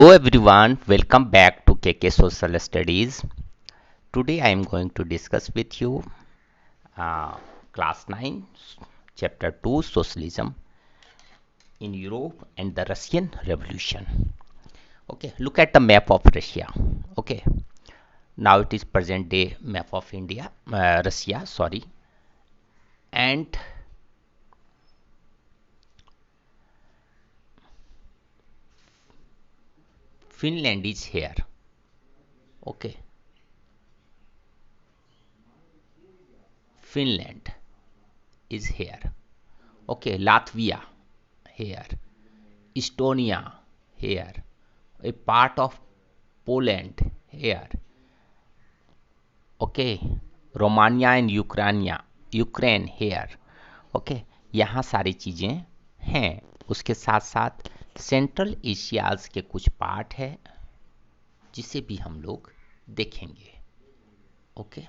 Hello everyone, welcome back to KK Social Studies. Today I am going to discuss with you uh, class 9 chapter 2 Socialism in Europe and the Russian Revolution. Okay, look at the map of Russia. Okay, now it is present day map of Russia, sorry, and Finland is here. Okay, Finland is here. Okay, Latvia here, Estonia here, a part of Poland here. Okay, Romania and Ukraine here. Okay, यहाँ सारी चीज़ें हैं। उसके साथ साथ central Asia's के कुछ part है जिसे भी हम लोग देखेंगे। Okay,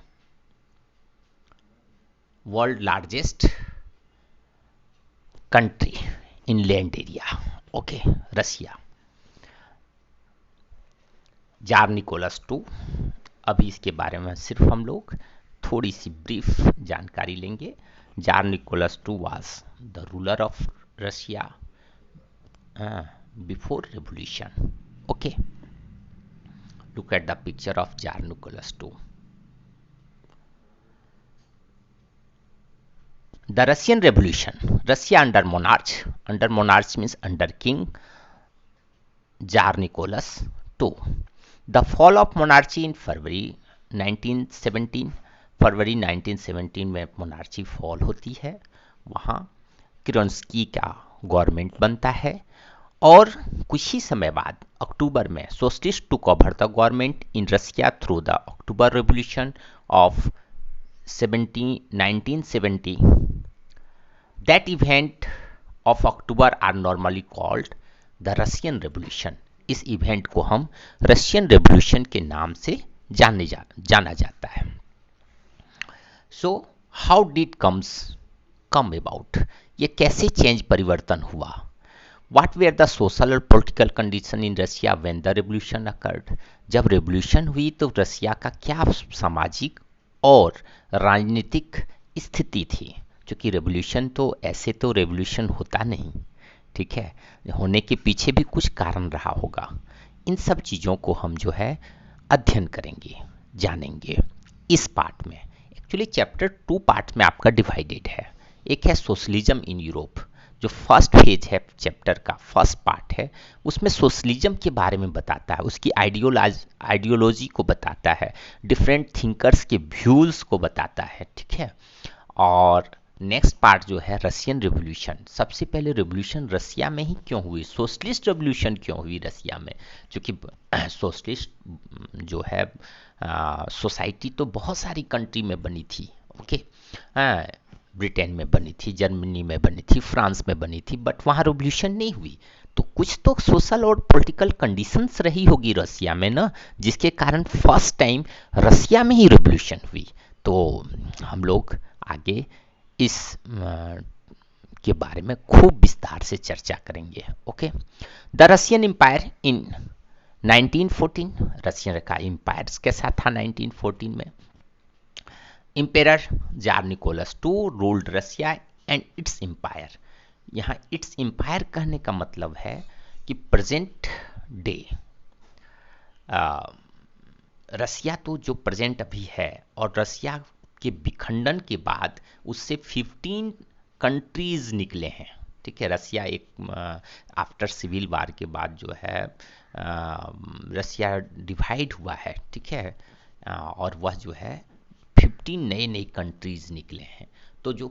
world largest country in land area. Okay, Russia. Tsar Nicholas two, अभी इसके बारे में सिर्फ हम लोग थोड़ी सी ब्रीफ जानकारी लेंगे। Tsar Nicholas two was the ruler of Russia before revolution. Okay, look at the picture of Tsar Nicholas II. The Russian Revolution, Russia under monarch means under king Tsar Nicholas II. The fall of monarchy in February 1917, फरवरी 1917 में monarchy fall होती है। वहाँ किरोंस्की का government बनता है और कुछ ही समय बाद अक्टूबर में socialist took over the government in Russia through the October revolution of 1970। That event of October are normally called the Russian revolution. इस इवेंट को हम रशियन रेवोल्यूशन के नाम से जाना जाता है। So how did come about, ये कैसे चेंज परिवर्तन हुआ। What were the social और political condition in Russia when the revolution occurred? जब रेवोल्यूशन हुई तो रसिया का क्या सामाजिक और राजनीतिक स्थिति थी। क्योंकि रेवोल्यूशन तो ऐसे तो रेवोल्यूशन होता नहीं, ठीक है, होने के पीछे भी कुछ कारण रहा होगा। इन सब चीज़ों को हम जो है अध्ययन करेंगे, जानेंगे इस पार्ट में। एक्चुअली चैप्टर 2 पार्ट में आपका डिवाइडेड है। एक है सोशलिज्म इन यूरोप, जो फर्स्ट फेज है चैप्टर का, फर्स्ट पार्ट है, उसमें सोशलिज्म के बारे में बताता है, उसकी आइडियोलॉजी को बताता है, डिफरेंट थिंकर्स के व्यूज़ को बताता है, ठीक है। और नेक्स्ट पार्ट जो है रशियन रिवोल्यूशन, सबसे पहले रिवोल्यूशन रसिया में ही क्यों हुई, सोशलिस्ट रिवोल्यूशन क्यों हुई रसिया में, क्योंकि सोशलिस्ट जो है सोसाइटी तो बहुत सारी कंट्री में बनी थी। ओके, ब्रिटेन में बनी थी, जर्मनी में बनी थी, फ्रांस में बनी थी, बट वहाँ रिवोल्यूशन नहीं हुई। तो कुछ तो सोशल और पॉलिटिकल कंडीशंस रही होगी रसिया में ना, जिसके कारण फर्स्ट टाइम रसिया में ही रिवोल्यूशन हुई। तो हम लोग आगे इस के बारे में खूब विस्तार से चर्चा करेंगे। Okay, the Russian empire in 1914, Russian का एम्पायर कैसा था 1914 में। Emperor tsar Nicholas two ruled Russia and its empire. यहाँ इट्स एम्पायर कहने का मतलब है कि प्रेजेंट डे रसिया तो जो प्रेजेंट अभी है, और रसिया के विखंडन के बाद उससे 15 कंट्रीज निकले हैं, ठीक है। रसिया एक आफ्टर सिविल वार के बाद जो है रसिया डिवाइड हुआ है, ठीक है, और वह जो है 15 नए नए कंट्रीज निकले हैं। तो जो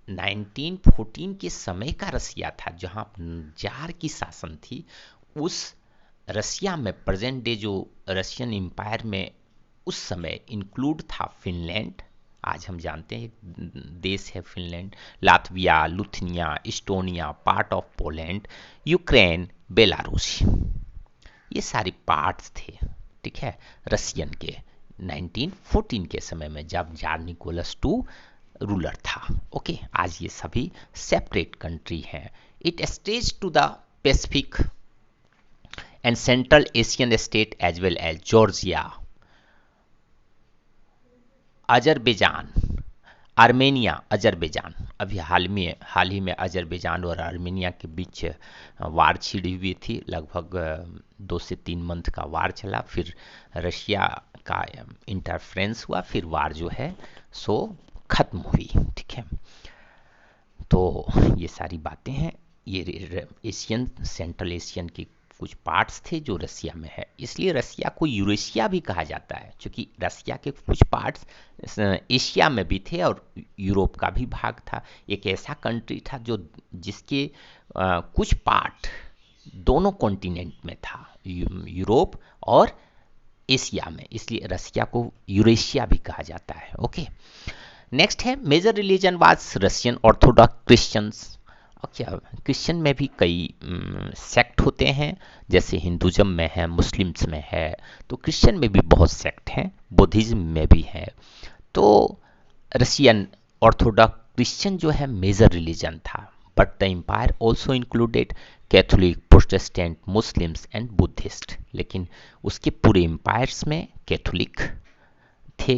1914 के समय का रसिया था, जहां जार की शासन थी, उस रसिया में प्रेजेंट डे जो रशियन एम्पायर में उस समय इंक्लूड था फिनलैंड, आज हम जानते हैं देश है Finland, Latvia, Lithuania, Estonia, part of Poland, Ukraine, Belarus, ये सारे पार्ट्स थे, ठीक है, रसियन के 1914 के समय में, जब जार निकोलस टू रूलर था। ओके, आज ये सभी सेपरेट कंट्री हैं। It stage to the Pacific and Central Asian state as well as Georgia, Azerbaijan, Armenia, Azerbaijan. अभी हाल ही में अजरबैजान और आर्मेनिया के बीच वार छिड़ी हुई थी, लगभग 2 से 3 मंथ का वार चला, फिर रशिया का इंटरफ्रेंस हुआ, फिर वार जो है सो खत्म हुई। ठीक है, तो ये सारी बातें हैं। ये एशियन, सेंट्रल एशियन की कुछ पार्ट्स थे जो रसिया में है, इसलिए रसिया को यूरेशिया भी कहा जाता है, क्योंकि रसिया के कुछ पार्ट्स एशिया में भी थे और यूरोप का भी भाग था। एक ऐसा कंट्री था जो जिसके कुछ पार्ट दोनों कॉन्टिनेंट में था, यूरोप और एशिया में, इसलिए रसिया को यूरेशिया भी कहा जाता है। ओके, नेक्स्ट है major religion was Russian Orthodox Christians. क्या क्रिश्चियन में भी कई सेक्ट होते हैं, जैसे हिंदुज़म में है, मुस्लिम्स में है, तो क्रिश्चियन में भी बहुत सेक्ट हैं, बुद्धिज्म में भी है। तो रशियन ऑर्थोडॉक्स क्रिश्चियन जो है मेजर रिलीजन था, but the empire also included Catholic, Protestant, Muslims and Buddhist. लेकिन उसके पूरे एम्पायर्स में कैथोलिक थे,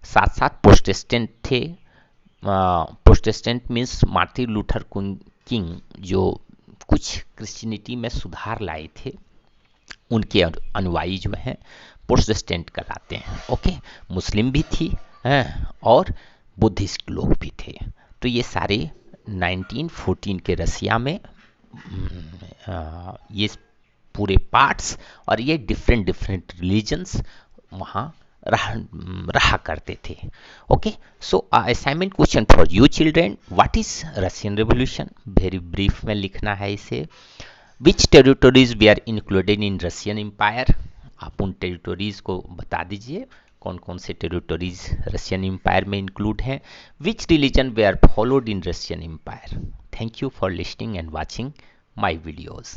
साथ साथ प्रोटेस्टेंट थे। Protestant means Martin Luther king, जो कुछ क्रिश्चियनिटी में सुधार लाए थे, उनके अनुयायी जो हैं प्रोटेस्टेंट कहलाते हैं। ओके, मुस्लिम भी थी हैं, और बुद्धिस्ट लोग भी थे। तो ये सारे 1914 के रसिया में ये पूरे पार्ट्स और ये डिफरेंट डिफरेंट रिलीजन्स वहाँ रहा करते थे। Okay, so assignment question for you children, what is Russian revolution? Very brief में लिखना है इसे। Which territories they are included in Russian empire? आप उन टेरिटोरीज को बता दीजिए, कौन कौन से टेरिटोरीज रशियन एम्पायर में इंक्लूड हैं। Which religion they are followed in Russian empire? Thank you for listening and watching my videos.